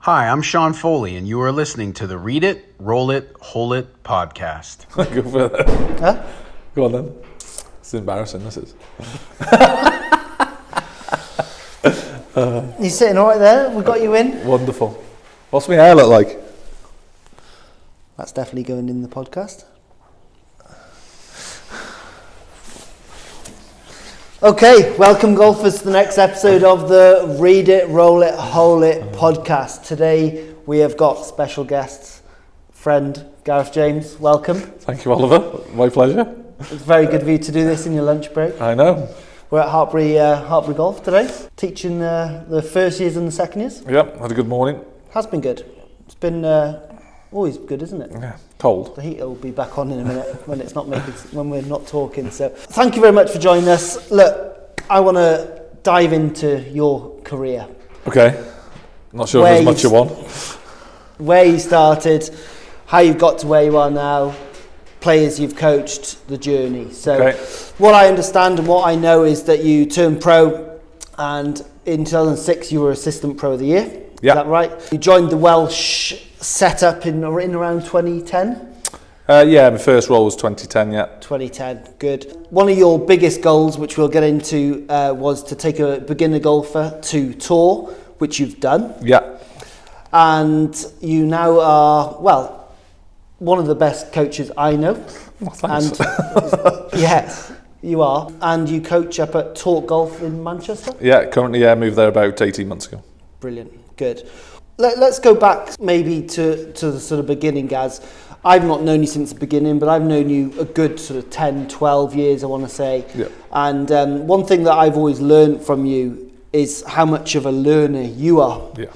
Hi, I'm Sean Foley, and you are listening to the Read It, Roll It, Hole It podcast. Go for that. Huh? Go on then. It's embarrassing, this is. You sitting all right there? We got you in? Wonderful. What's my hair look like? That's definitely going in the podcast. Okay, welcome golfers to the next episode of the Read It, Roll It, Hole It podcast. Today we have got special guests, friend Gaz James, welcome. Thank you, Oliver. My pleasure. It's very good of you to do this in your lunch break. I know. We're at Hartbury Golf today, teaching the first years and the second years. Yep, had a good morning. Has been good. It's been always good, isn't it? Yeah, cold. The heat will be back on in a minute when it's not when we're not talking. So thank you very much for joining us. Look, I want to dive into your career. Okay. Not sure if there's much you want. Where you started, how you've got to where you are now, players you've coached, the journey. So What I understand and what I know is that you turned pro, and in 2006 you were Assistant Pro of the Year. Yeah. Is that right? You joined the Welsh setup in around 2010? Yeah, my first role was 2010, yeah. 2010, good. One of your biggest goals, which we'll get into, was to take a beginner golfer to tour, which you've done. Yeah. And you now are, well, one of the best coaches I know. Well, thanks. And yeah, you are. And you coach up at Talk Golf in Manchester? Yeah, currently, I moved there about 18 months ago. Brilliant, good. Let's go back maybe to the sort of beginning, Gaz. I've not known you since the beginning, but I've known you a good sort of 10, 12 years, I want to say. Yeah. And one thing that I've always learned from you is how much of a learner you are. Yeah.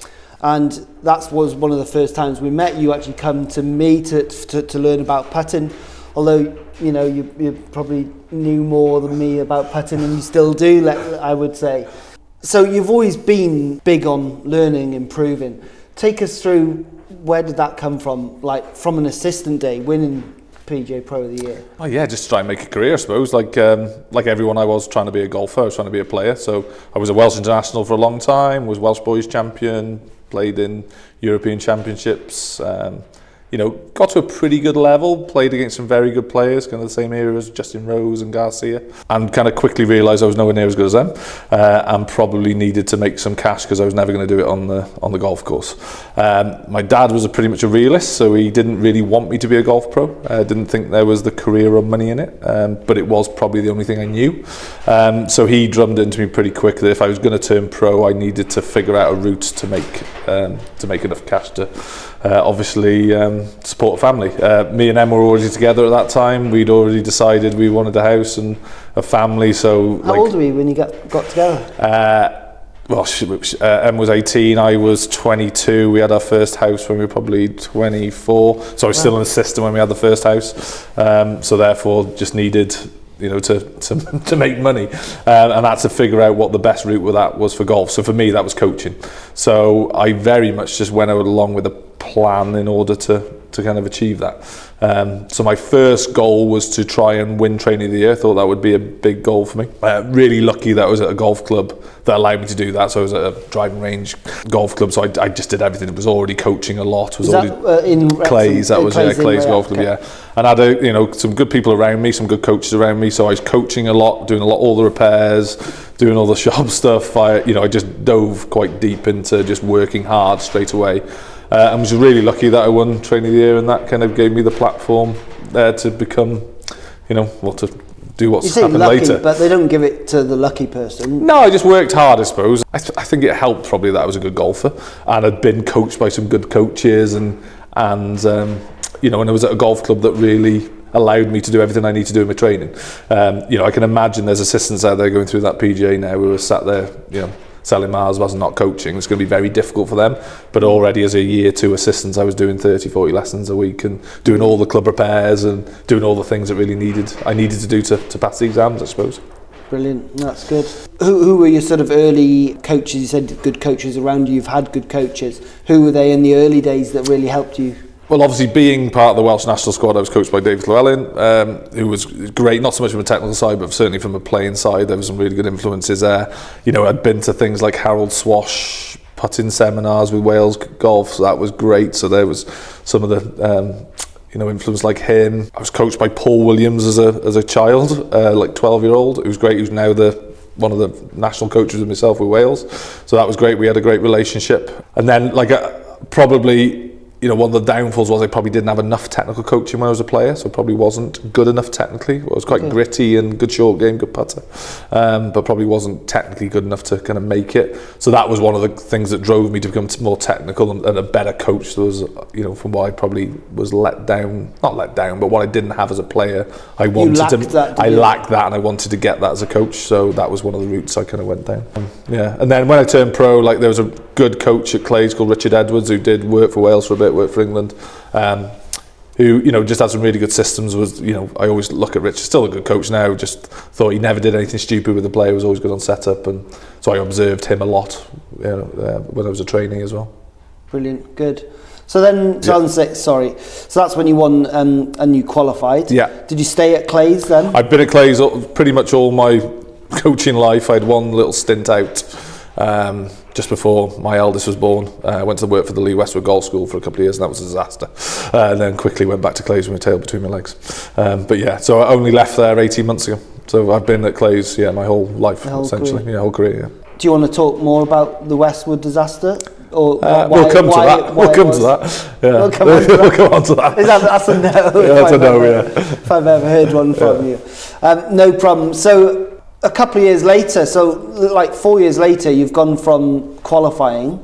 And that was one of the first times we met. You actually come to me to learn about putting, although you know you probably knew more than me about putting, and you still do, I would say. So you've always been big on learning, improving. Take us through, where did that come from? Like from an assistant day, winning PGA Pro of the Year? Oh yeah, just to try and make a career, I suppose. Like everyone, I was trying to be a golfer. I was trying to be a player. So I was a Welsh international for a long time. Was Welsh boys champion. Played in European Championships. Got to a pretty good level, played against some very good players, kind of the same era as Justin Rose and Garcia, and kind of quickly realised I was nowhere near as good as them, and probably needed to make some cash because I was never going to do it on the golf course. My dad was pretty much a realist, so he didn't really want me to be a golf pro. Didn't think there was the career or money in it, but it was probably the only thing I knew. So he drummed into me pretty quick that if I was going to turn pro, I needed to figure out a route to make enough cash to obviously support a family. Me and Em were already together at that time. We'd already decided we wanted a house and a family. So how old were you when you got together? Em was 18, I was 22. We had our first house when we were probably 24. So I was still in the system when we had the first house. So therefore just needed to make money, and had to figure out what the best route with that was for golf. So for me, that was coaching. So I very much just went along with a plan in order to kind of achieve that. So my first goal was to try and win Training of the Year. I thought that would be a big goal for me. Really lucky that I was at a golf club that allowed me to do that. So I was at a driving range golf club. So I just did everything. It was already coaching a lot. Was already in Clays. That was Clays Golf Club. Okay. Yeah. And I had some good people around me, some good coaches around me. So I was coaching a lot, doing all the repairs, doing all the shop stuff. I just dove quite deep into just working hard straight away. I was really lucky that I won Training of the Year, and that kind of gave me the platform there to become, to do what's happened lucky, later. But they don't give it to the lucky person. No, I just worked hard, I suppose. I think it helped probably that I was a good golfer and had been coached by some good coaches, and I was at a golf club that really allowed me to do everything I need to do in my training. I can imagine there's assistants out there going through that PGA now who are sat there, selling Mars and not coaching. It's going to be very difficult for them. But already as a year 2 assistant, I was doing 30, 40 lessons a week and doing all the club repairs and doing all the things that I needed to do to pass the exams, I suppose. Brilliant, that's good. Who were your sort of early coaches? You said good coaches around you, you've had good coaches. Who were they in the early days that really helped you? Well, obviously, being part of the Welsh National Squad, I was coached by David Llewellyn, who was great, not so much from a technical side, but certainly from a playing side. There were some really good influences there. I'd been to things like Harold Swash, putting seminars with Wales Golf, so that was great. So there was some of the influence like him. I was coached by Paul Williams as a child, like 12-year-old. It was great. He was now one of the national coaches with myself with Wales, so that was great. We had a great relationship. And then probably, one of the downfalls was I probably didn't have enough technical coaching when I was a player, so probably wasn't good enough technically. I was quite gritty and good short game, good putter, but probably wasn't technically good enough to kind of make it. So that was one of the things that drove me to become more technical and a better coach. There was, from what I probably was not let down, but what I didn't have as a player, I lacked that, and I wanted to get that as a coach. So that was one of the routes I kind of went down. And then when I turned pro, there was a good coach at Clays called Richard Edwards, who did work for Wales for a bit, worked for England, who just had some really good systems. I always look at Richard, still a good coach now, just thought he never did anything stupid with the player, was always good on setup, and so I observed him a lot when I was a trainee as well. Brilliant, good. So then 2006, sorry, so that's when you won and you qualified. Did you stay at Clays then? I've been at Clays pretty much all my coaching life. I had one little stint out just before my eldest was born. I went to work for the Lee Westwood Golf School for a couple of years, and that was a disaster. And then quickly went back to Clays with my tail between my legs. So I only left there 18 months ago. So I've been at Clays, my whole life, essentially, whole career. Do you want to talk more about the Westwood disaster? Or we'll come to that. We'll come on to that. That's a no. That's a no, If I've ever heard one from you. No problem. So a couple of years later, so like 4 years later, you've gone from qualifying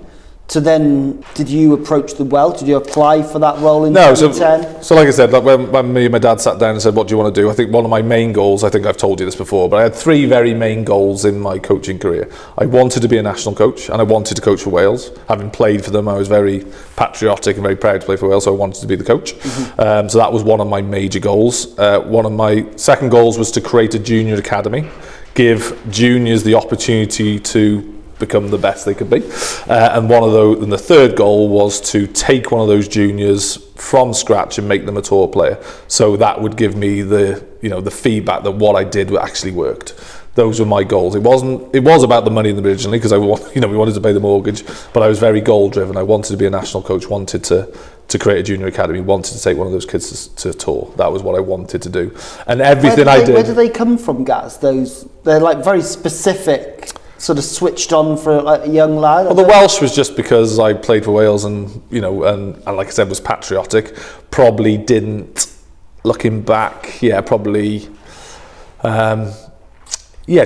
to then, did you approach the Welsh? Did you apply for that role in 2010? So like I said, when me and my dad sat down and said, what do you want to do? I think one of my main goals, I think I've told you this before, but I had three very main goals in my coaching career. I wanted to be a national coach, and I wanted to coach for Wales. Having played for them, I was very patriotic and very proud to play for Wales, so I wanted to be the coach. So that was one of my major goals. One of my second goals was to create a junior academy, give juniors the opportunity to become the best they could be, and the third goal was to take one of those juniors from scratch and make them a tour player. So that would give me the feedback that what I did actually worked. Those were my goals. It was about the money originally, because we wanted to pay the mortgage, but I was very goal driven. I wanted to be a national coach, wanted to create a junior academy, wanted to take one of those kids to tour. That was what I wanted to do, and everything I did. Where do they come from, Gaz? They're like very specific, sort of switched on for a young lad. Well, the Welsh was just because I played for Wales, and and like I said, was patriotic. Probably didn't, looking back,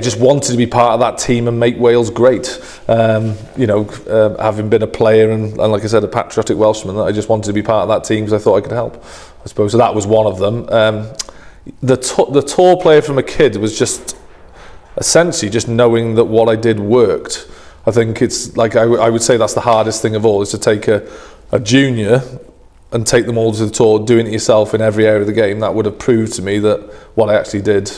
just wanted to be part of that team and make Wales great. Having been a player and like I said, a patriotic Welshman, I just wanted to be part of that team because I thought I could help, I suppose. So that was one of them. The tour player from a kid was just essentially just knowing that what I did worked. I think it's like I would say that's the hardest thing of all, is to take a junior and take them all to the tour, doing it yourself in every area of the game. That would have proved to me that what I actually did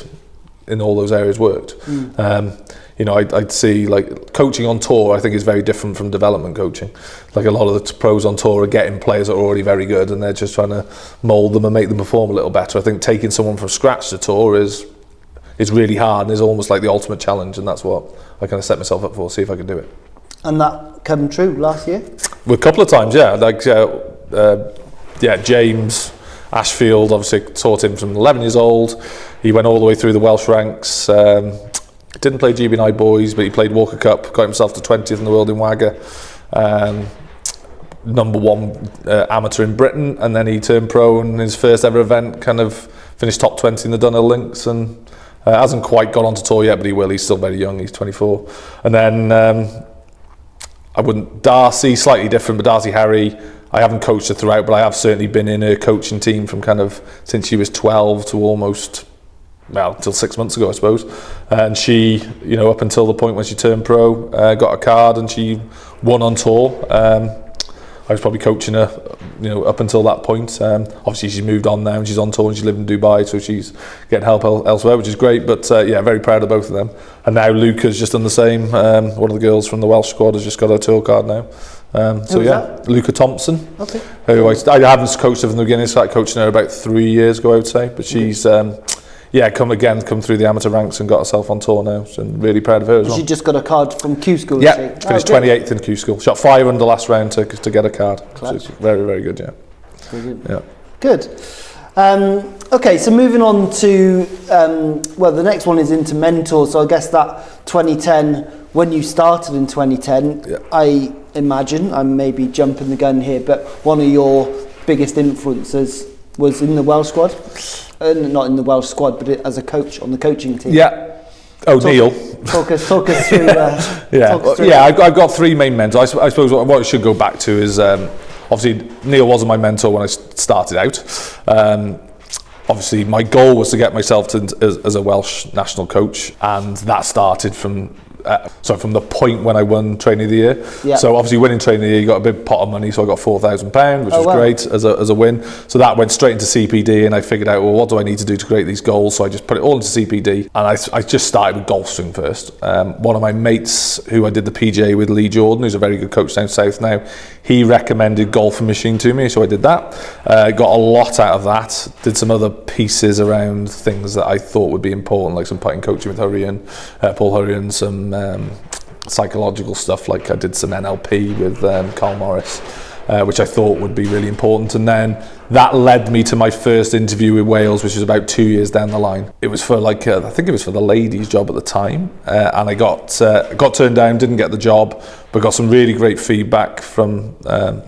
in all those areas worked. I'd see like coaching on tour, I think, is very different from development coaching. Like a lot of the pros on tour are getting players that are already very good, and they're just trying to mould them and make them perform a little better. I think taking someone from scratch to tour is really hard, and is almost like the ultimate challenge, and that's what I kind of set myself up for, see if I can do it. And that came true last year? Well, a couple of times, James Ashfield, obviously taught him from 11 years old. He went all the way through the Welsh ranks. Didn't play GB9 boys, but he played Walker Cup, got himself to 20th in the world in Wagga. Number one amateur in Britain, and then he turned pro, and his first ever event kind of finished top 20 in the Dunhill Links, and hasn't quite got onto tour yet, but he will. He's still very young, he's 24. And then Darcy, slightly different, but Darcy Harry, I haven't coached her throughout, but I have certainly been in her coaching team from kind of since she was 12 to almost, till 6 months ago, I suppose. And she, up until the point when she turned pro, got a card and she won on tour. I was probably coaching her, up until that point. Obviously, she's moved on now and she's on tour and she's living in Dubai, so she's getting help elsewhere, which is great. But very proud of both of them. And now Luca's just done the same. One of the girls from the Welsh squad has just got her tour card now. Luca Thompson, who I haven't coached her from the beginning. Started coaching her about 3 years ago, I would say. But she's come through the amateur ranks and got herself on tour now. So I'm really proud of her as well. She just got a card from Q School. Yeah, finished 28th in Q School. Shot 5 under last round to get a card. So it's very, very good, yeah. Brilliant. Yeah. Good. Okay, so moving on to, the next one is into mentors. So I guess that 2010, when you started in 2010, I imagine, I may be jumping the gun here, but one of your biggest influences was in the Welsh squad. Not in the Welsh squad, but as a coach on the coaching team. Yeah. Neil. Talk us through. I've got 3 main mentors. I suppose what I should go back to is obviously Neil wasn't my mentor when I started out. Obviously, my goal was to get myself as a Welsh National Coach, and that started from the point when I won Trainer of the Year. Yeah. So obviously winning Trainer of the Year, you got a big pot of money, so I got £4,000, which was great as a win. So that went straight into CPD, and I figured out, well, what do I need to do to create these goals? So I just put it all into CPD, and I just started with golf swing first. One of my mates who I did the PGA with, Lee Jordan, who's a very good coach down south now, he recommended golf machine to me, so I did that. Got a lot out of that. Did some other pieces around things that I thought would be important, like some putting coaching with Paul Hurrian, some psychological stuff, like I did some NLP with Carl Morris, which I thought would be really important. And then that led me to my first interview with Wales, which was about 2 years down the line. It was for I think it was for the ladies' job at the time, and I got turned down, didn't get the job, but got some really great feedback from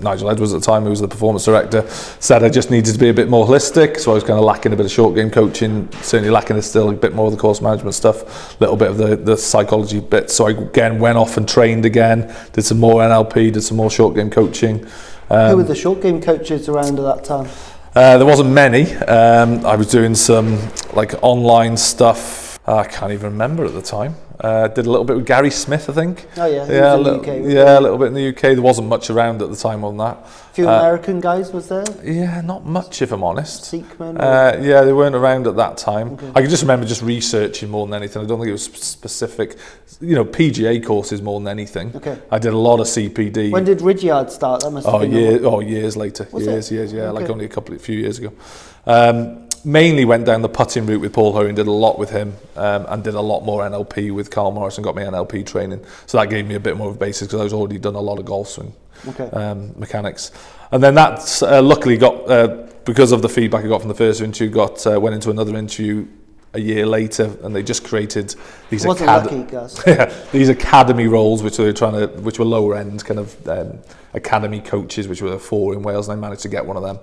Nigel Edwards at the time, who was the performance director. Said I just needed to be a bit more holistic, so I was kind of lacking a bit of short game coaching, certainly lacking still a bit more of the course management stuff, a little bit of the psychology bit. So I again went off and trained again, did some more NLP, did some more short game coaching. Who were the short game coaches around at that time? There wasn't many. I was doing some online stuff. I can't even remember at the time. Did a little bit with Gary Smith, I think. Oh yeah, a little bit in the UK. There wasn't much around at the time on that. A few American guys, was there? Yeah, not much if I'm honest. Seekman? They weren't around at that time. Okay. I can just remember just researching more than anything. I don't think it was specific. PGA courses more than anything. Okay. I did a lot of CPD. When did Rudyard start? That must have been years later. Years, okay. Only a few years ago. Mainly went down the putting route with Paul Hurrian, did a lot with him, and did a lot more NLP with Carl Morris and got me NLP training. So that gave me a bit more of a basis because I was already done a lot of golf swing mechanics. And then that's luckily got, because of the feedback I got from the first interview, went into another interview a year later, and they just created these these academy roles, which were lower end kind of academy coaches, which were 4 in Wales, and I managed to get one of them.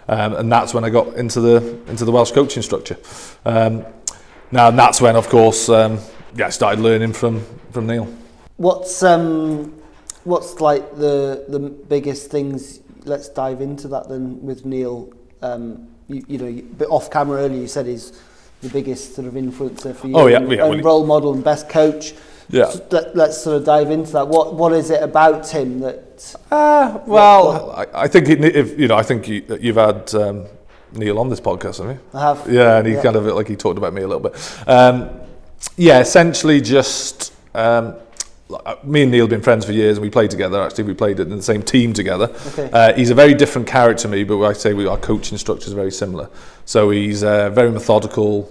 And that's when I got into the Welsh coaching structure. Now that's when, of course, I started learning from Neil. What's like the biggest things? Let's dive into that then with Neil. But off camera earlier, you said he's the biggest sort of influencer for you. And role model and best coach. Yeah. So let's sort of dive into that. What is it about him that? I think I think you've had Neil on this podcast, haven't you? I have. Yeah, and he kind of he talked about me a little bit. Essentially just. Me and Neil have been friends for years, and we played together. Actually, we played in the same team together. Okay. He's a very different character to me, but I say our coaching structure is very similar. So he's very methodical,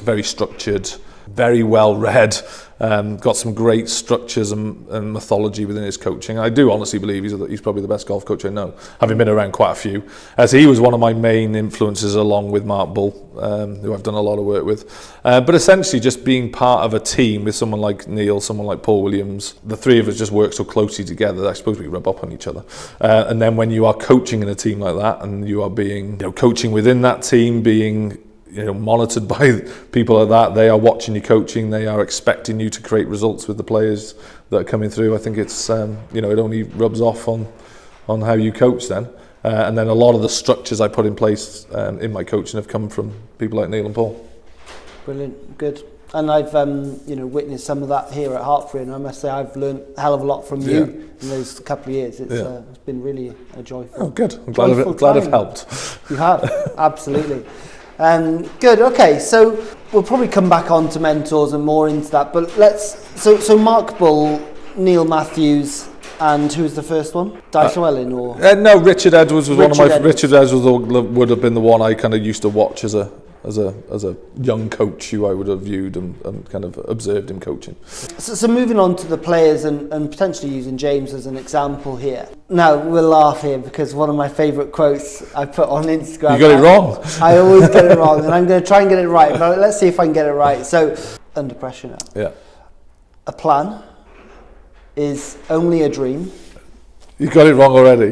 very structured, very well read, got some great structures and mythology within his coaching. I do honestly believe he's probably the best golf coach I know, having been around quite a few. As he was one of my main influences, along with Mark Bull, who I've done a lot of work with. But essentially just being part of a team with someone like Neil, someone like Paul Williams, the three of us just work so closely together that I suppose we rub up on each other. And then when you are coaching in a team like that, and you are being coaching within that team, being monitored by people like that, they are watching you coaching, they are expecting you to create results with the players that are coming through. I think it's it only rubs off on how you coach then. And then a lot of the structures I put in place in my coaching have come from people like Neil and Paul. Brilliant, good. And I've witnessed some of that here at Hertford, and I must say I've learned a hell of a lot from you in those couple of years. It's been really a joyful. Oh, good. I'm glad I've helped. You have, absolutely. Good. Okay, so we'll probably come back on to mentors and more into that. But so Mark Bull, Neil Matthews, and who was the first one? Dice Llewellyn or? No, Richard Edwards was Richard Edwards would have been the one I kind of used to watch as a as a young coach who I would have viewed and kind of observed him coaching. So moving on to the players and potentially using James as an example here. Now, we'll laugh here because one of my favourite quotes I put on Instagram. You got it wrong. I always get it wrong, and I'm going to try and get it right, but let's see if I can get it right. So, under pressure now. Yeah. A plan is only a dream. You got it wrong already.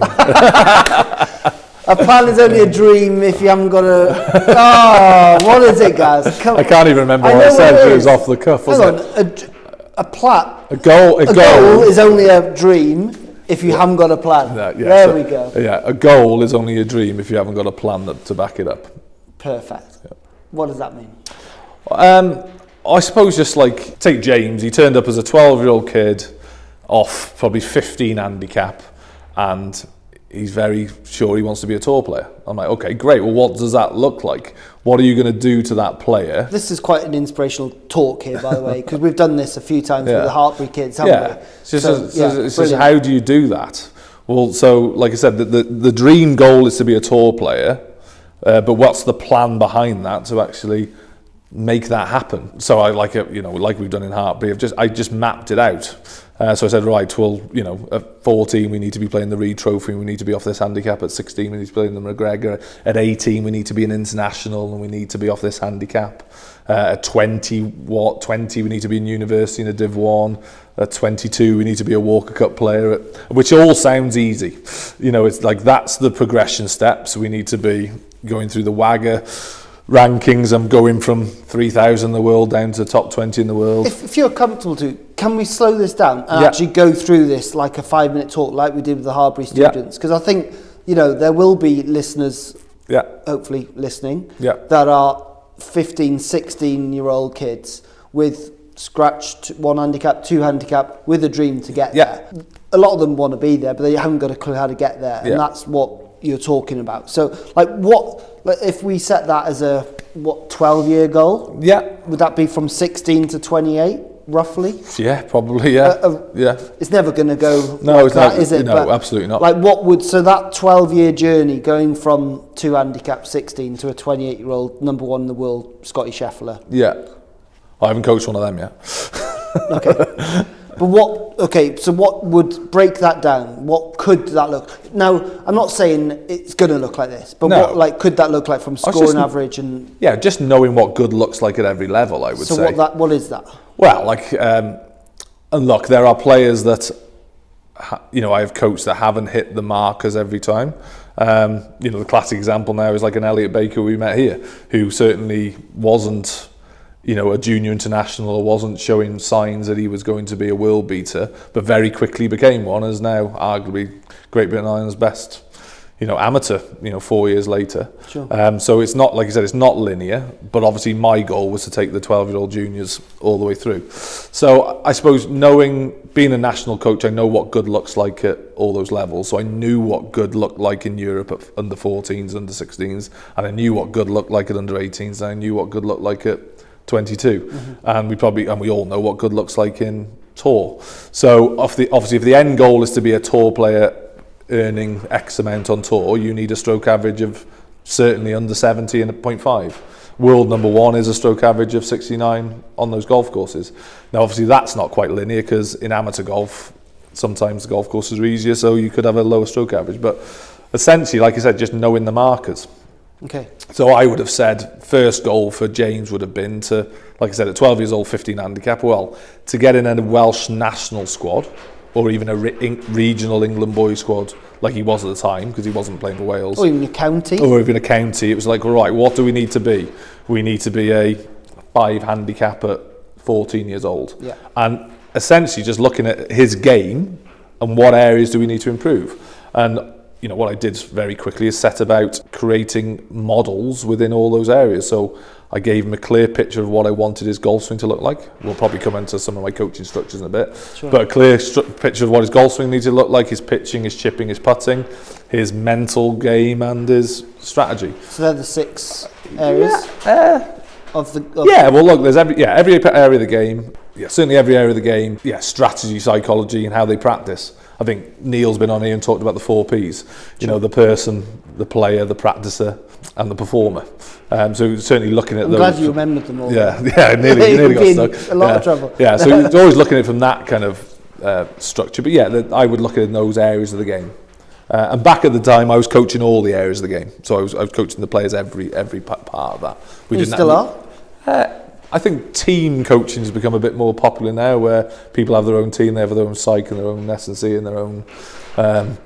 A plan is only a dream if you haven't got a... Oh, what is it, Gaz? I can't even remember what I said. It was off the cuff, wasn't it? A goal is only a dream if you haven't got a plan. There we go. Yeah, a goal is only a dream if you haven't got a plan to back it up. Perfect. Yeah. What does that mean? I suppose just like, take James, he turned up as a 12-year-old kid off probably 15 handicap, and he's very sure he wants to be a tour player. I'm like, okay, great. Well, what does that look like? What are you going to do to that player? This is quite an inspirational talk here, by the way, because we've done this a few times with the Hartbury kids, haven't we? It's just how do you do that? Well, so like I said, the dream goal is to be a tour player, but what's the plan behind that to actually make that happen? So I like it, like we've done in Hartbury. I just mapped it out. So I said, right, well, at 14 we need to be playing the Reed Trophy, we need to be off this handicap. At 16 we need to be playing the McGregor. At 18 we need to be an international and we need to be off this handicap. At 20 we need to be in university in a Div 1. At 22 we need to be a Walker Cup player, which all sounds easy. It's like that's the progression steps. We need to be going through the WAGA rankings. I'm going from 3,000 in the world down to top 20 in the world. If you're comfortable to, can we slow this down and actually go through this like a 5-minute talk like we did with the Hartbury students? Because I think, there will be listeners, hopefully listening, that are 15, 16-year-old kids with scratched 1 handicap, 2 handicap, with a dream to get there. A lot of them want to be there, but they haven't got a clue how to get there. And that's what you're talking about. So, if we set that as a 12-year goal? Yeah. Would that be from 16 to 28, roughly? Yeah, probably. Yeah. It's never going to go. No, it's that, not. Is it? No, but absolutely not. So that 12-year journey going from 2 handicap 16 to a 28-year-old number 1 in the world Scottish Scheffler? Yeah. I haven't coached one of them yet. Okay. But so what would break that down? What could that look? Now, I'm not saying it's going to look like this, but what could that look like from scoring average and... Yeah, just knowing what good looks like at every level, I would say. So what is that? Well, and look, there are players that, I have coached that haven't hit the markers every time. The classic example now is like an Elliot Baker we met here, who certainly wasn't a junior international or wasn't showing signs that he was going to be a world beater, but very quickly became one, as now arguably Great Britain Ireland's best, amateur, 4 years later. Sure. So it's not, like I said, it's not linear, but obviously my goal was to take the 12-year-old juniors all the way through. So I suppose being a national coach, I know what good looks like at all those levels. So I knew what good looked like in Europe at under 14s, under 16s, and I knew what good looked like at under 18s, and I knew what good looked like at 22, and we all know what good looks like in tour. So obviously if the end goal is to be a tour player earning X amount on tour, you need a stroke average of certainly under 70 and a 0.5. World number 1 is a stroke average of 69 on those golf courses. Now obviously that's not quite linear, because in amateur golf sometimes the golf courses are easier, so you could have a lower stroke average, but essentially, like I said, just knowing the markers. Okay. So I would have said first goal for James would have been to, like I said, at 12 years old, 15 handicap, to get in a Welsh national squad, or even a regional England boys squad, like he was at the time, because he wasn't playing for Wales. Or even a county. It was like, all right, what do we need to be? We need to be a 5 handicap at 14 years old. Yeah. And essentially just looking at his game and what areas do we need to improve. And what I did very quickly is set about creating models within all those areas. So I gave him a clear picture of what I wanted his golf swing to look like. We'll probably come into some of my coaching structures in a bit. Sure. But a clear picture of what his golf swing needs to look like, his pitching, his chipping, his putting, his mental game and his strategy. So they're the 6 areas? Yeah, well, look, there's every area of the game. Yeah, certainly every area of the game. Yeah, strategy, psychology, and how they practice. I think Neil's been on here and talked about the 4 Ps. You know, the person, the player, the practicer, and the performer. So certainly looking at those. I'm glad you remembered them all. Yeah, nearly got stuck. A lot of trouble. Yeah, so it's always looking at it from that kind of structure. But yeah, I would look at it in those areas of the game. And back at the time, I was coaching all the areas of the game. So I was coaching the players every part of that. You still are? I think team coaching has become a bit more popular now, where people have their own team, they have their own psych and their own S&C and their own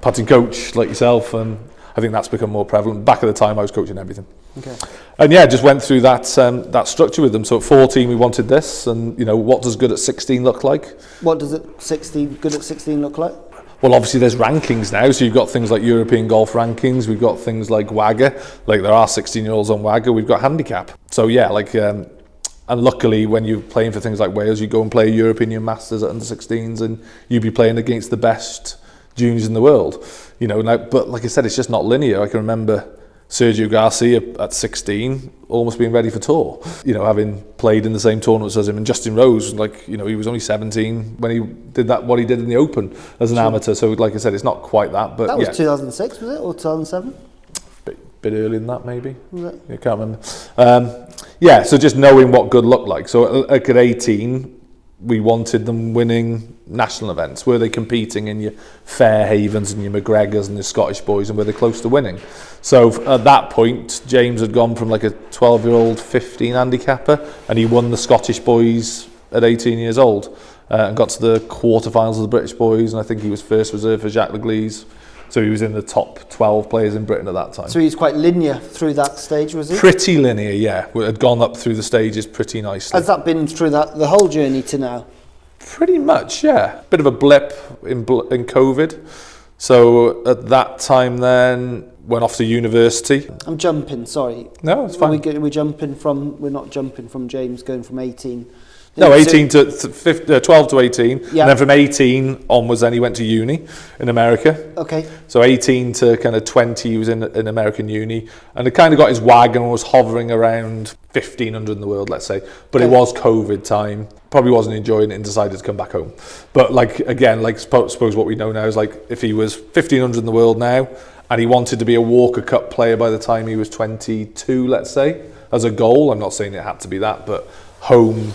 putting coach like yourself, and I think that's become more prevalent. Back at the time, I was coaching everything. Okay. And yeah, just went through that structure with them. So at 14, we wanted this, and you know, what does good at 16 look like? What does good at 16 look like? Well, obviously there's rankings now, so you've got things like European golf rankings, we've got things like WAGA, like there are 16-year-olds on WAGA, we've got handicap. So yeah, like, and luckily when you're playing for things like Wales, you go and play a European Masters at under 16s and you'd be playing against the best juniors in the world. You know, now, but like I said, it's just not linear. I can remember Sergio Garcia at 16 almost being ready for tour, you know, having played in the same tournaments as him, and Justin Rose, like, you know, he was only 17 when he did what he did in the Open as an amateur. So like I said, it's not quite that, but that was 2006, was it, or 2007? Bit earlier than that, maybe. Was it? I can't remember. Yeah, so just knowing what good looked like. So at 18, we wanted them winning national events. Were they competing in your Fairhavens and your McGregors and your Scottish boys, and were they close to winning? So at that point, James had gone from like a 12-year-old 15 handicapper, and he won the Scottish boys at 18 years old and got to the quarterfinals of the British boys, and I think he was first reserve for Jacques Leglise. So he was in the top 12 players in Britain at that time. So he was quite linear through that stage, was he? Pretty linear, yeah. We had gone up through the stages pretty nicely. Has that been through the whole journey to now? Pretty much, yeah. Bit of a blip in COVID. So at that time then, went off to university. I'm jumping, sorry. No, it's fine. We're not jumping from James going from 18. No, 18 to 12 to 18, yeah. And then from 18 onwards, then he went to uni in America. Okay. So 18 to kind of 20, he was in American uni, and it kind of got his wagon and was hovering around 1,500 in the world, let's say. But it was COVID time. Probably wasn't enjoying it and decided to come back home. But like again, like suppose what we know now is like if he was 1,500 in the world now, and he wanted to be a Walker Cup player by the time he was 22, let's say, as a goal. I'm not saying it had to be that, but home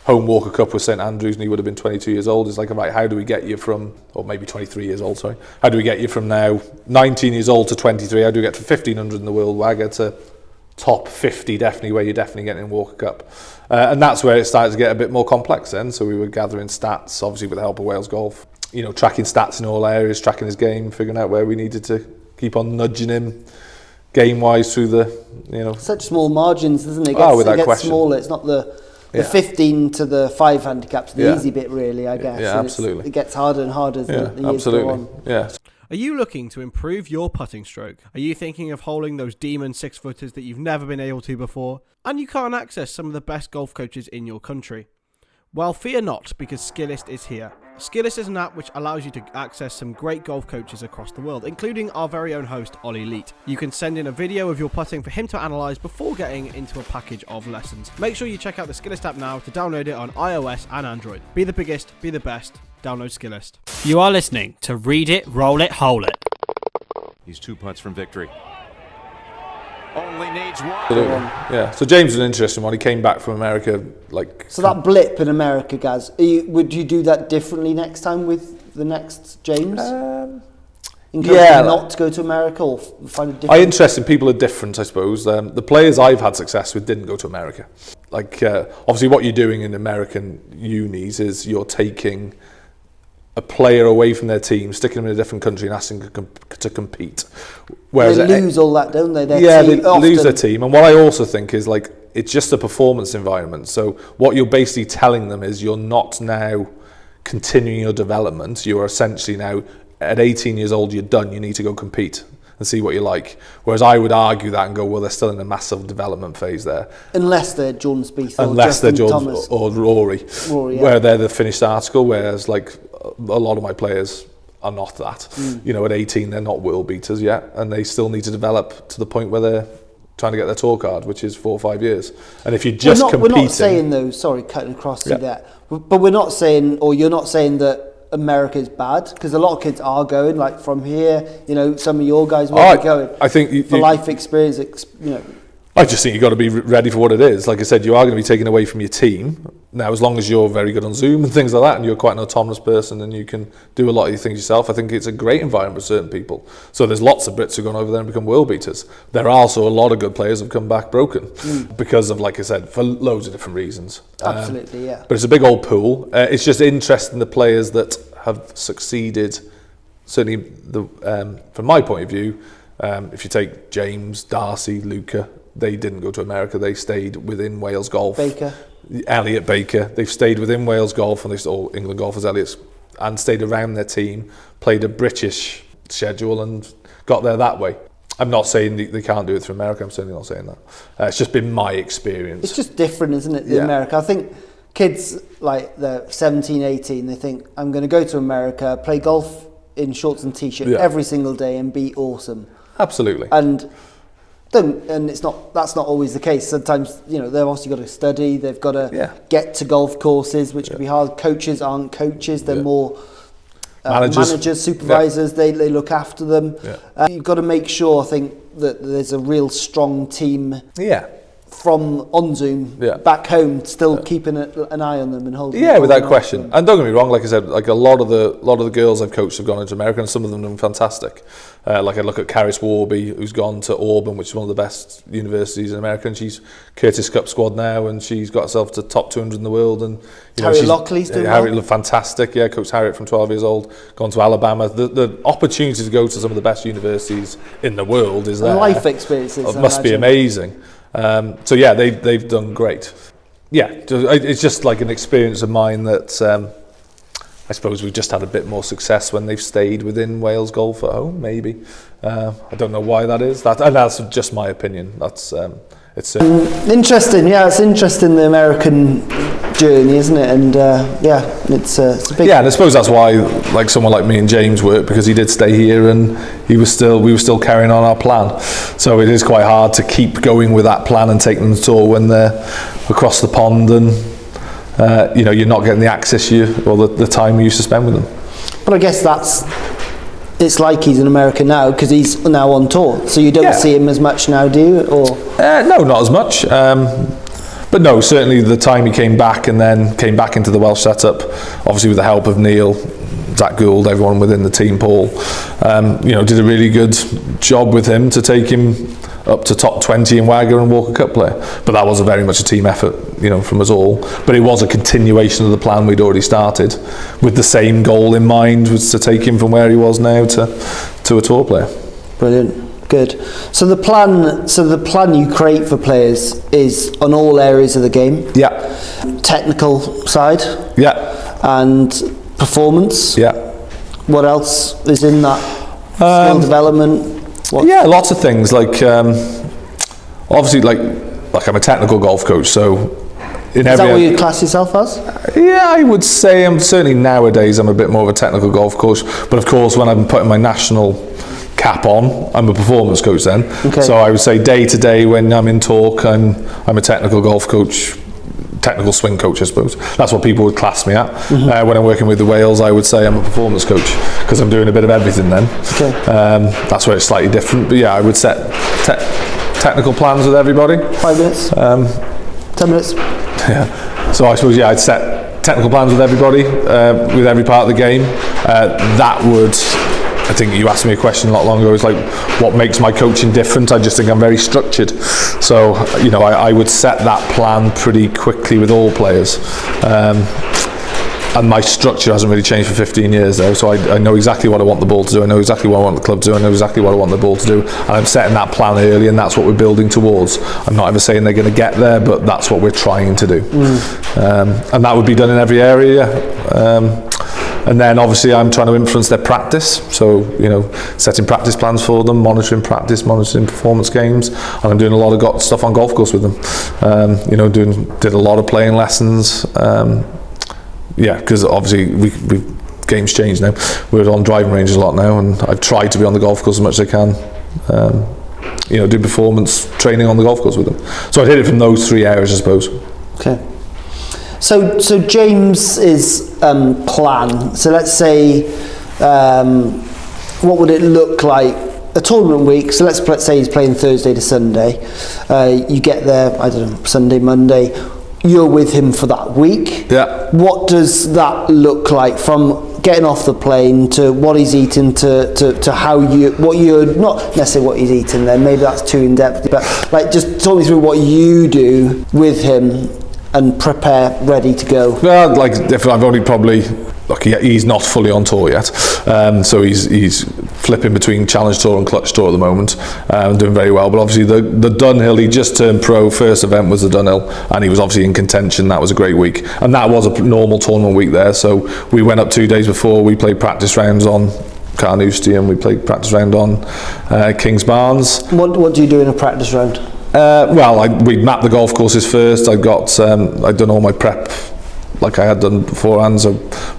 Walker Cup with St Andrews, and he would have been 22 years old. It's like, right, how do we get you from, or maybe 23 years old, sorry. How do we get you from now 19 years old to 23? How do we get to 1,500 in the world WAGA to top 50, definitely, where you're definitely getting in Walker Cup? And that's where it started to get a bit more complex then. So we were gathering stats, obviously with the help of Wales Golf, you know, tracking stats in all areas, tracking his game, figuring out where we needed to keep on nudging him game-wise through the, you know. Such small margins, isn't it? Without it gets question. Smaller. It's not the 15 to the 5 handicaps, the easy bit really, I guess. Yeah, and absolutely. It gets harder and harder as the years go on. Yeah. Are you looking to improve your putting stroke? Are you thinking of holding those demon 6-footers that you've never been able to before? And you can't access some of the best golf coaches in your country? Well, fear not, because Skillist is here. Skillist is an app which allows you to access some great golf coaches across the world, including our very own host, Ollie Leet. You can send in a video of your putting for him to analyse before getting into a package of lessons. Make sure you check out the Skillist app now to download it on iOS and Android. Be the biggest, be the best. Download Skillist. You are listening to Read It, Roll It, Hole It. He's 2 putts from victory. Only needs one. Yeah. So James was an interesting one. He came back from America like. So that blip in America, Gaz, would you do that differently next time with the next James? Not to go to America or find a different. Interesting. People are different, I suppose. The players I've had success with didn't go to America. Like obviously, what you're doing in American unis is you're taking a player away from their team, sticking them in a different country and asking them to compete. Whereas they lose all that, don't they? They lose their team. And what I also think is like, it's just a performance environment. So what you're basically telling them is you're not now continuing your development. You are essentially now, at 18 years old, you're done. You need to go compete and see what you like. Whereas I would argue that and go, well, they're still in a massive development phase there. Unless they're Jordan Spieth or Justin Thomas. Or Rory, where they're the finished article, whereas like a lot of my players are not that. You know, at 18 they're not world beaters yet, and they still need to develop to the point where they're trying to get their tour card, which is 4 or 5 years. And if you're just competing... We're not saying though, sorry, cutting across you there, but we're not saying, or you're not saying that America is bad, because a lot of kids are going, like from here, some of your guys will be going. I think for life experience, I just think you've got to be ready for what it is. Like I said, you are going to be taken away from your team. Now, as long as you're very good on Zoom and things like that, and you're quite an autonomous person and you can do a lot of your things yourself, I think it's a great environment for certain people. So there's lots of Brits who've gone over there and become world beaters. There are also a lot of good players who've come back broken because of, like I said, for loads of different reasons. Absolutely, yeah. But it's a big old pool. It's just interesting, the players that have succeeded, certainly from my point of view, if you take James, Darcy, Luca, they didn't go to America. They stayed within Wales Golf. Elliot Baker. They've stayed within Wales Golf, and all England golfers, Elliot's, and stayed around their team, played a British schedule and got there that way. I'm not saying they can't do it through America. I'm certainly not saying that. It's just been my experience. It's just different, isn't it, in America? I think kids, like they're 17, 18, they think, I'm going to go to America, play golf in shorts and t-shirt every single day and be awesome. Absolutely. And that's not always the case. Sometimes, they've obviously got to study, they've got to get to golf courses, which can be hard. Coaches aren't coaches, they're more managers, supervisors, they look after them. You've got to make sure, I think, that there's a real strong team from on Zoom back home, still keeping an eye on them and holding. Yeah, without question. And don't get me wrong, like I said, like a lot of the girls I've coached have gone into America, and some of them have been fantastic. Like I look at Caris Warby, who's gone to Auburn, which is one of the best universities in America, and she's Curtis Cup squad now, and she's got herself to top 200 in the world. And Harriet Lockley's doing well. Fantastic, yeah. Coached Harriet from 12 years old, gone to Alabama. The opportunity to go to some of the best universities in the world is there. And life experiences. It must be amazing. So yeah, they've done great. Yeah, it's just like an experience of mine that I suppose we've just had a bit more success when they've stayed within Wales Golf at home. Maybe I don't know why that is. That's just my opinion. That's it's interesting. Yeah, it's interesting, the American journey, isn't it? And it's a big. Yeah, and I suppose that's why, like someone like me and James worked, because he did stay here and we were still carrying on our plan. So it is quite hard to keep going with that plan and taking them to tour when they're across the pond and you're not getting the access or the time you used to spend with them. But I guess it's like he's in America now because he's now on tour. So you don't see him as much now, do you? Or no, not as much. But no, certainly the time he came back and then came back into the Welsh setup, obviously with the help of Neil, Zach Gould, everyone within the team, Paul, did a really good job with him to take him up to top 20 in Wagga and Walker Cup play. But that was very much a team effort, from us all. But it was a continuation of the plan we'd already started, with the same goal in mind, was to take him from where he was now to a tour player. Brilliant. Good. So the plan you create for players is on all areas of the game. Yeah. Technical side. Yeah. And performance. Yeah. What else is in that? Skill development. Lots of things. Like obviously, like I'm a technical golf coach, so. Is that what you class yourself as? Yeah, I would say certainly nowadays I'm a bit more of a technical golf coach. But of course, when I'm putting my national cap on, I'm a performance coach then. Okay. So I would say day to day when I'm in talk, I'm a technical golf coach, technical swing coach, I suppose. That's what people would class me at. Mm-hmm. When I'm working with the Wales, I would say I'm a performance coach because I'm doing a bit of everything then. Okay. That's where it's slightly different. But yeah, I would set technical plans with everybody. 5 minutes. 10 minutes. Yeah. So I suppose I'd set technical plans with everybody, with every part of the game. That would. I think you asked me a question not long ago, it's like, what makes my coaching different? I just think I'm very structured. So, I would set that plan pretty quickly with all players. And my structure hasn't really changed for 15 years though, so I know exactly what I want the ball to do, I know exactly what I want the club to do, I know exactly what I want the ball to do, and I'm setting that plan early, and that's what we're building towards. I'm not ever saying they're going to get there, but that's what we're trying to do. And that would be done in every area. And then obviously I'm trying to influence their practice, so setting practice plans for them, monitoring practice, monitoring performance games, and I'm doing a lot of stuff on golf course with them. Did a lot of playing lessons. Because obviously we've games changed now. We're on driving ranges a lot now, and I've tried to be on the golf course as much as I can. do performance training on the golf course with them. So I did it from those 3 areas, I suppose. Okay. So James's plan. So let's say, what would it look like? A tournament week. So let's say he's playing Thursday to Sunday. You get there, I don't know, Sunday, Monday. You're with him for that week. Yeah. What does that look like from getting off the plane to what he's eating to how what you're not necessarily what he's eating then, maybe that's too in depth, but like just talk me through what you do with him and prepare ready to go. Well, like if I've only probably he's not fully on tour yet, so he's flipping between Challenge Tour and Clutch Tour at the moment, doing very well. But obviously the Dunhill, he just turned pro. First event was the Dunhill, and he was obviously in contention. That was a great week, and that was a normal tournament week there. So we went up 2 days before. We played practice rounds on Carnoustie, and we played practice round on Kings Barnes. What do you do in a practice round? We mapped the golf courses first. I'd done all my prep like I had done beforehand, so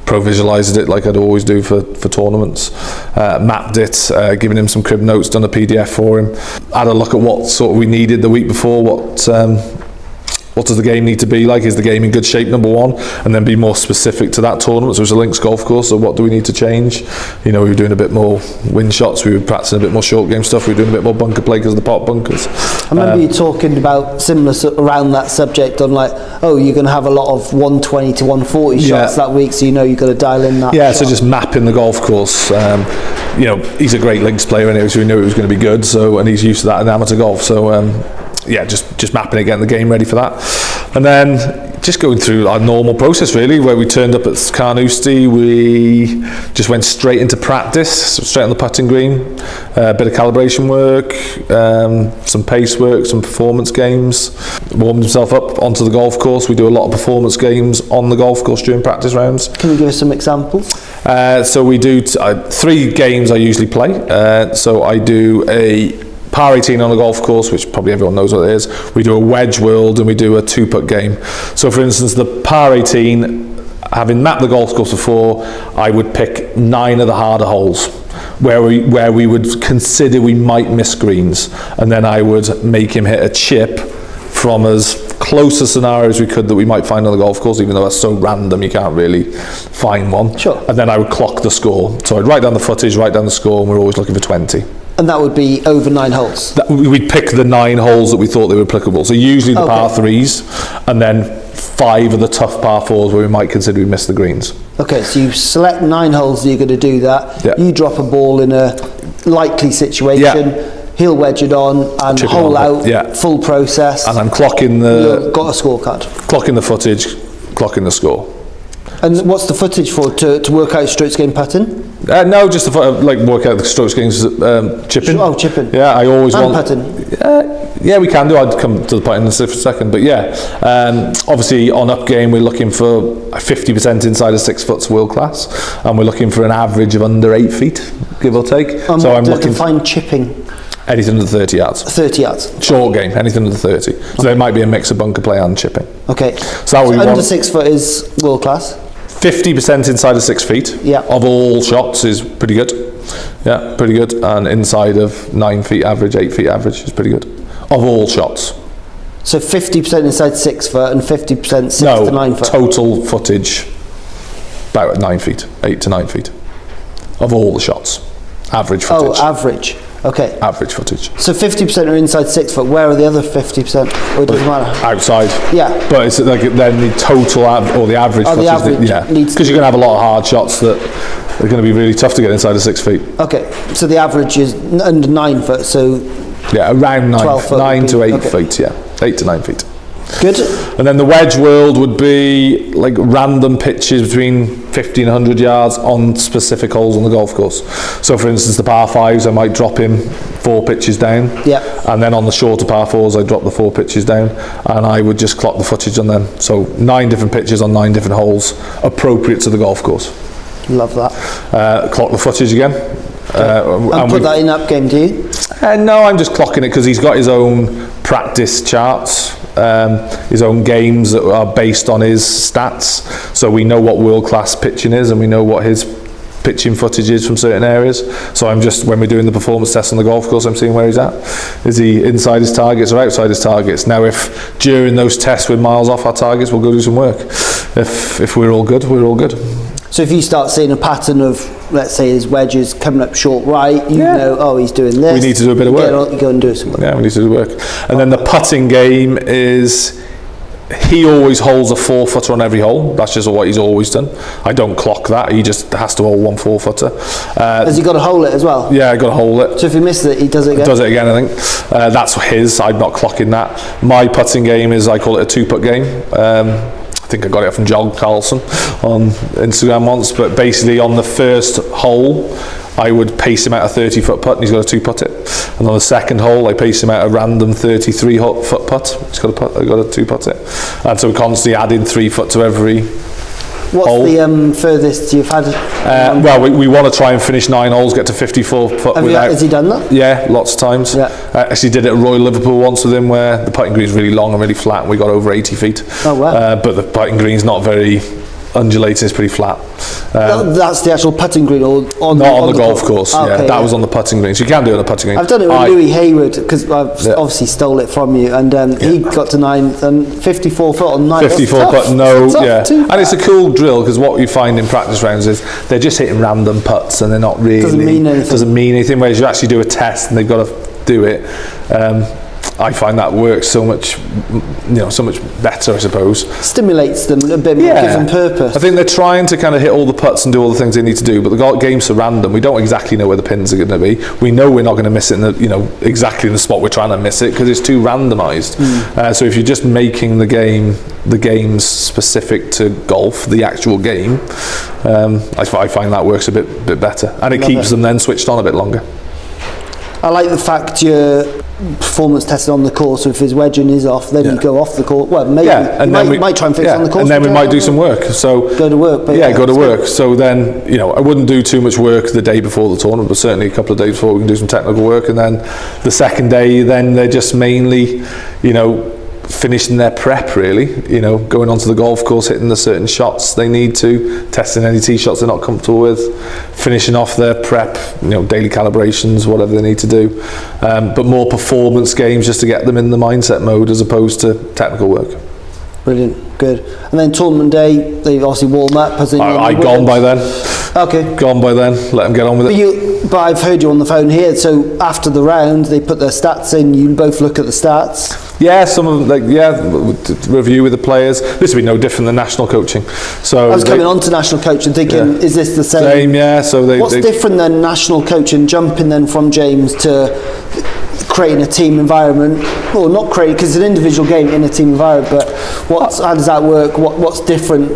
pro-visualised it like I'd always do for tournaments, mapped it, given him some crib notes, done a PDF for him, had a look at what sort of we needed the week before, what does the game need to be like, is the game in good shape, number one, and then be more specific to that tournament. So it's a links golf course, so what do we need to change? We were doing a bit more wind shots, we were practicing a bit more short game stuff, we were doing a bit more bunker play because of the pot bunkers. I remember you talking about similar around that subject on like, you're going to have a lot of 120 to 140 shots that week, so you've got to dial in that shot. So just mapping the golf course. He's a great links player anyway, so we knew it was going to be good, and he's used to that in amateur golf, so just mapping it, getting the game ready for that, and then just going through our normal process really, where we turned up at Carnoustie, we just went straight into practice, straight on the putting green, a bit of calibration work, some pace work, some performance games, warmed himself up onto the golf course. We do a lot of performance games on the golf course during practice rounds. Can you give us some examples? So we do 3 games I usually play. So I do a par 18 on a golf course, which probably everyone knows what it is. We do a wedge world and we do a 2-putt game. So for instance, the par 18, having mapped the golf course before, I would pick 9 of the harder holes where we would consider we might miss greens, and then I would make him hit a chip from as close a scenario as we could that we might find on the golf course, even though that's so random you can't really find one. Sure. And then I would clock the score. So I'd write down the footage, write down the score, and we're always looking for 20. And that would be over 9 holes? We'd pick the 9 holes that we thought they were applicable. So usually the par 3s, and then 5 of the tough par 4s where we might consider we missed the greens. Okay, so you select 9 holes that you're going to do that. Yeah. You drop a ball in a likely situation. Yeah. He'll wedge it on and hole out, full process. And I'm clocking You've got a scorecard. Clocking the footage, clocking the score. And what's the footage for, to work out strokes gain putting? No, just work out the strokes gains chipping. Oh, chipping. Yeah, I always and want putting. Yeah, we can do. I'd come to the putting in a second, but obviously on up game we're looking for 50% inside of 6 foot's world class, and we're looking for an average of under 8 feet, give or take. And so I'm looking to find chipping. Anything under 30 yards. 30 yards. Short game, anything under 30. So there might be a mix of bunker play and chipping. Okay. So under 6 foot is world class. 50% inside of 6 feet of all shots is pretty good. Yeah, pretty good. And inside of 9 feet average, 8 feet average is pretty good. Of all shots. So 50% inside 6 foot and 50% 6 to 9 foot? Total footage about 9 feet, 8 to 9 feet. Of all the shots. Average footage. Oh, average. Okay. Average footage. So 50% are inside 6 foot. Where are the other 50%? Or it doesn't matter? Outside. Yeah. But it's like then the total or the average footage. The average because you're going to have a lot of hard shots that are going to be really tough to get inside of 6 feet. Okay. So the average is under 9 foot. So around 9 to 8 feet. 8 to 9 feet. Good. And then the wedge world would be like random pitches between 50 and 100 yards on specific holes on the golf course. So for instance, the par 5s, I might drop him 4 pitches down. Yeah. And then on the shorter par 4s, I drop the 4 pitches down, and I would just clock the footage on them. So 9 different pitches on 9 different holes, appropriate to the golf course. Love that. Clock the footage again. And put that in up game, do you? No, I'm just clocking it because he's got his own practice charts, his own games that are based on his stats. So we know what world class pitching is, and we know what his pitching footages from certain areas. So I'm just, when we're doing the performance test on the golf course, I'm seeing where he's at. Is he inside his targets or outside his targets? Now, if during those tests we're miles off our targets, we'll go do some work. If we're all good, we're all good. So if you start seeing a pattern of, let's say, his wedges coming up short right, you know, oh, he's doing this. We need to do a bit of work. You go and do some work. Yeah, we need to do work. And then the putting game is, he always holds a 4-footer on every hole. That's just what he's always done. I don't clock that. He just has to hold one 4-footer. Has he got to hold it as well? Yeah, I got to hold it. So if he misses it, he does it again? Does it again, I think. That's his. I'm not clocking that. My putting game is, I call it a 2-putt game. I think I got it from John Carlson on Instagram once, but basically on the first hole, I would pace him out a 30-foot putt and he's got to 2-putt it. And on the second hole, I pace him out a random 33-foot putt. He's got to 2-putt it. And so we're constantly adding 3 foot to every What's hole. the furthest you've had? Well, we want to try and finish 9 holes, get to 54 foot without... Has he done that? Yeah, lots of times. Yeah. Actually did it at Royal Liverpool once with him, where the putting green's really long and really flat, and we got over 80 feet. Oh, wow. But the putting green's not very undulating, it's pretty flat. That's the actual putting green, or on the golf course. Oh, yeah, okay, that was on the putting green. So you can do it on the putting green. I've done it with Louis Hayward, because I've obviously stole it from you, and he got to 9th and 54 foot on 9. 54 foot, and it's a cool drill, because what you find in practice rounds is they're just hitting random putts and they're not really doesn't mean anything. Whereas you actually do a test and they've got to do it. I find that works so much better, I suppose. Stimulates them a bit more, gives them purpose. I think they're trying to kind of hit all the putts and do all the things they need to do, but the game's so random. We don't exactly know where the pins are going to be. We know we're not going to miss it in exactly in the spot we're trying to miss it, because it's too randomised. So if you're just making the games specific to golf, the actual game, I find that works a bit better, and it keeps them then switched on a bit longer. I like the fact you're performance tested on the course, so if his wedging is off, then you go off the course. Well, maybe you might try and fix it on the course. And then we might do some work. So go to work. Go to work. So then, I wouldn't do too much work the day before the tournament, but certainly a couple of days before we can do some technical work. And then the second day, then they're just mainly, finishing their prep, really, going onto the golf course, hitting the certain shots they need to, testing any tee shots they're not comfortable with, finishing off their prep, daily calibrations, whatever they need to do, but more performance games just to get them in the mindset mode as opposed to technical work. Brilliant, good. And then tournament day, they obviously warm up. I gone by then. Okay. Gone by then. Let them get on with it. But I've heard you on the phone here. So after the round, they put their stats in. You both look at the stats. Yeah, some of them, review with the players. This would be no different than national coaching. So I was coming on to national coaching, thinking, is this the same? Same, yeah. So what's different than national coaching, jumping then from James to creating a team environment? Well, not creating, because it's an individual game in a team environment, but how does that work? What's different?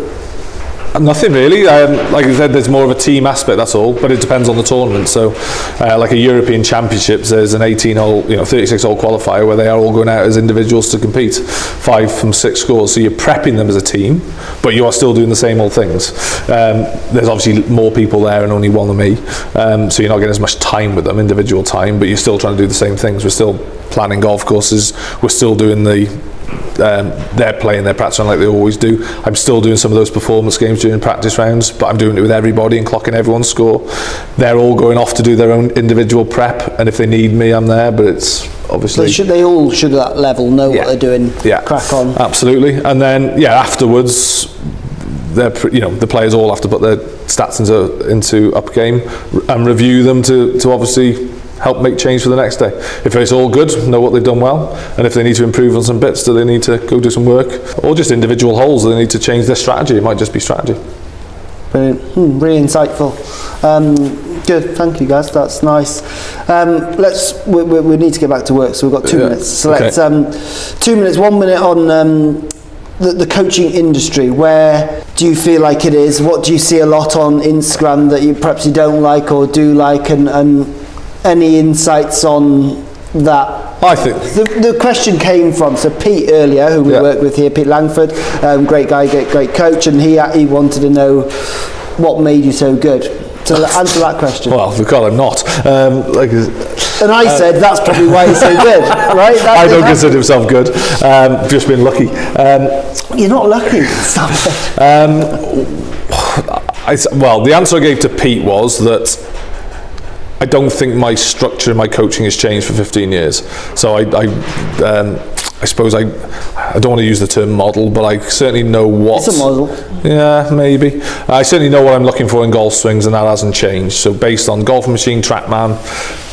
Nothing really. Like I said, there's more of a team aspect, that's all, but it depends on the tournament. So like a European Championships, there's an 18-hole, 36-hole qualifier where they are all going out as individuals to compete, 5 from 6 scores. So you're prepping them as a team, but you are still doing the same old things. There's obviously more people there and only one of me, so you're not getting as much time with them, individual time, but you're still trying to do the same things. We're still planning golf courses, we're still doing they're playing their practice round like they always do. I'm still doing some of those performance games during practice rounds, but I'm doing it with everybody and clocking everyone's score. They're all going off to do their own individual prep, and if they need me, I'm there, but it's obviously... They all should at that level know what they're doing, crack on. Absolutely. And then, afterwards, the players all have to put their stats into up game and review them to obviously help make change for the next day. If it's all good, know what they've done well, and if they need to improve on some bits, do they need to go do some work, or just individual holes, do they need to change their strategy? It might just be strategy. Brilliant. Really insightful. Good, thank you guys, that's nice. We need to get back to work, so we've got 2 minutes. So let's 2 minutes, 1 minute on the coaching industry. Where do you feel like it is? What do you see a lot on Instagram that you perhaps you don't like or do like, and any insights on that? I think the question came from Pete earlier, who we work with here, Pete Langford, great guy, great coach, and he wanted to know what made you so good. So answer that question. Well, because I'm not. And I said that's probably why he's so good, right? I don't consider himself good. Just been lucky. You're not lucky. Stop it. The answer I gave to Pete was that I don't think my structure in my coaching has changed for 15 years. So I suppose I don't want to use the term model, but I certainly know what... It's a model. Yeah, maybe. I certainly know what I'm looking for in golf swings, and that hasn't changed. So based on Golf Machine, TrackMan,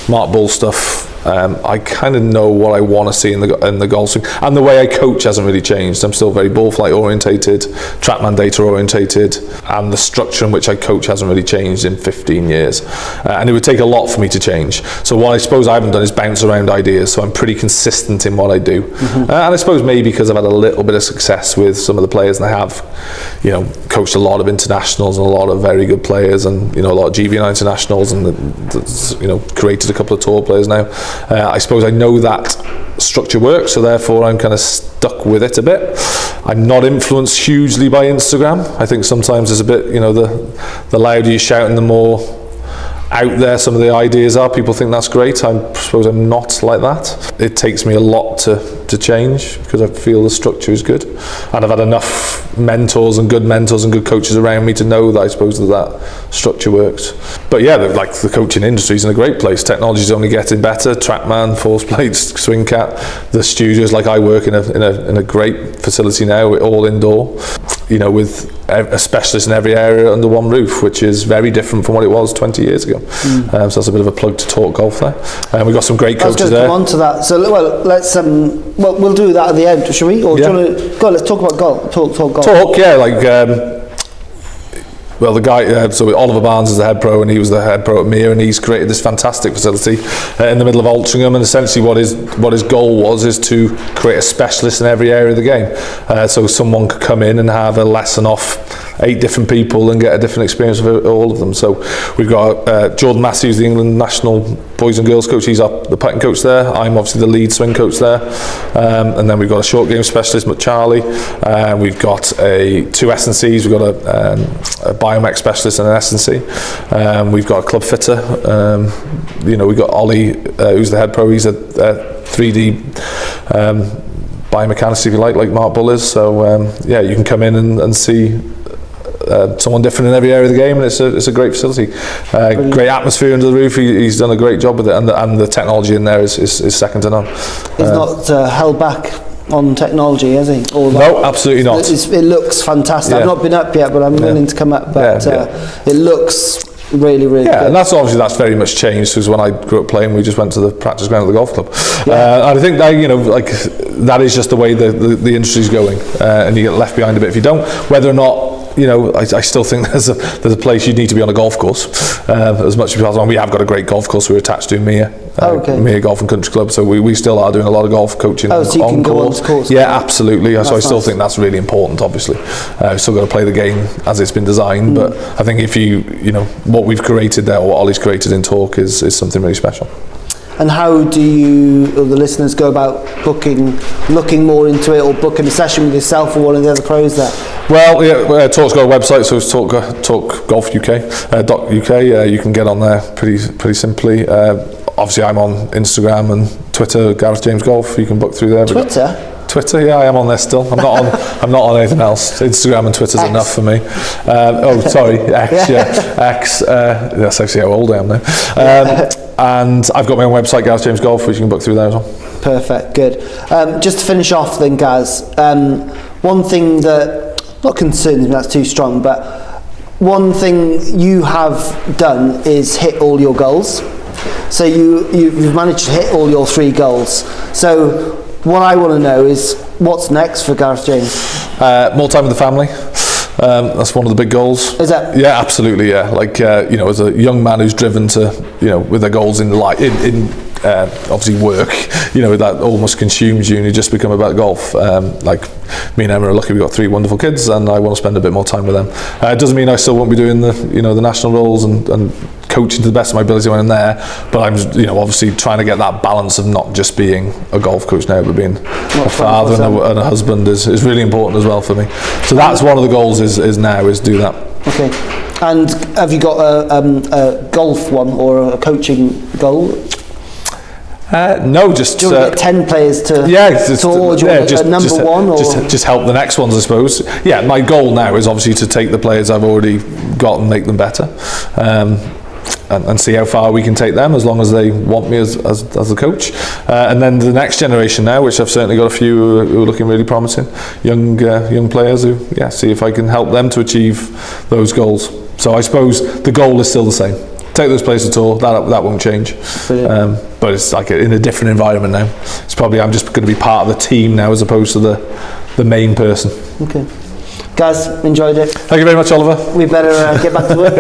Mark Bull stuff, I kind of know what I want to see in the golf swing, and the way I coach hasn't really changed. I'm still very ball flight orientated, TrackMan data orientated, and the structure in which I coach hasn't really changed in 15 years. And it would take a lot for me to change. So what I suppose I haven't done is bounce around ideas. So I'm pretty consistent in what I do, and I suppose maybe because I've had a little bit of success with some of the players, and I have, coached a lot of internationals and a lot of very good players, and a lot of GV internationals, and created a couple of tour players now. I suppose I know that structure works, so therefore I'm kind of stuck with it a bit. I'm not influenced hugely by Instagram. I think sometimes there's a bit, the louder you shout and the more out there some of the ideas are, people think that's great. I suppose I'm not like that. It takes me a lot to change because I feel the structure is good, and I've had enough mentors and good coaches around me to know that I suppose that structure works. But yeah, the coaching industry is in a great place. Technology is only getting better. TrackMan, Force Plates, Swing Cat, the studios. I work in a great facility now, all indoor, with a specialist in every area under one roof, which is very different from what it was 20 years ago. So that's a bit of a plug to Talk Golf there. And we've got some great coaches there. Come on to that. So let's we'll do that at the end, shall we? Or do you want to go? Let's talk about golf. Talk golf. The guy, so Oliver Barnes is the head pro, and he was the head pro at Mere, and he's created this fantastic facility in the middle of Altrincham, and essentially what his goal was is to create a specialist in every area of the game. So someone could come in and have a lesson off 8 different people and get a different experience of all of them. So we've got Jordan Matthews, the England national boys and girls coach. He's the putting coach there. I'm obviously the lead swing coach there. And then we've got a short game specialist, Charlie. We've got 2 S&Cs. We've got a biomech specialist and an S&C. We've got a club fitter. We've got Ollie, who's the head pro. He's a 3D biomechanist, if you like Mark Bull is. So you can come in and see someone different in every area of the game, and it's a great facility. Great atmosphere under the roof. He's done a great job with it, and the technology in there is second to none. He's not held back on technology, has he? No, absolutely not. It looks fantastic. I've not been up yet, but I'm willing to come up. But it looks really good. And that's very much changed, because when I grew up playing, we just went to the practice ground of the golf club. And I think that that is just the way the industry's going, and you get left behind a bit if you don't. Whether or not, I still think there's a place you need to be on a golf course as much as possible. We have got a great golf course we're attached to, Mere Golf and Country Club, so we still are doing a lot of golf coaching so you can go on course. Yeah, absolutely. So I still think that's really important, obviously. We've still got to play the game as it's been designed, but I think if what we've created there, or what Ollie's created in Talk is something really special. And how do you, or the listeners, go about looking more into it, or booking a session with yourself or one of the other pros there? Well, Talk's got a website, so it's Talk Golf UK. You can get on there pretty simply. Obviously, I'm on Instagram and Twitter, Gaz James Golf. You can book through there. Twitter, yeah, I am on there still. I'm not on anything else. Instagram and Twitter's enough for me. X, X. That's actually how old I am now. And I've got my own website, Gaz James Golf, which you can book through there as well. Perfect, good. Just to finish off then, Gaz, one thing that, not concerns me, that's too strong, but one thing you have done is hit all your goals. So you've managed to hit all your 3 goals. So what I want to know is, what's next for Gaz James? More time with the family. That's one of the big goals. Is that? Yeah, absolutely. Yeah, as a young man who's driven to, with their goals in life, in obviously work, that almost consumes you, and you just become about golf. Me and Emma are lucky we've got 3 wonderful kids, and I want to spend a bit more time with them. It doesn't mean I still won't be doing the national roles and coaching to the best of my ability when I'm there, but I'm obviously trying to get that balance of not just being a golf coach now, but being a father and a husband is really important as well for me. So that's one of the goals is do that. Okay. And have you got a golf one or a coaching goal? No, just Do you want to get 10 players to just, tour? Do you want a number one? Or? Just help the next ones, I suppose. Yeah, my goal now is obviously to take the players I've already got and make them better, and see how far we can take them, as long as they want me as a coach. And then the next generation now, which I've certainly got a few who are looking really promising, young players who, see if I can help them to achieve those goals. So I suppose the goal is still the same. Take those players to tour, that won't change. But it's like in a different environment now. It's probably I'm just going to be part of the team now as opposed to the main person. Okay. Gaz, enjoyed it. Thank you very much, Oliver. We better get back to work.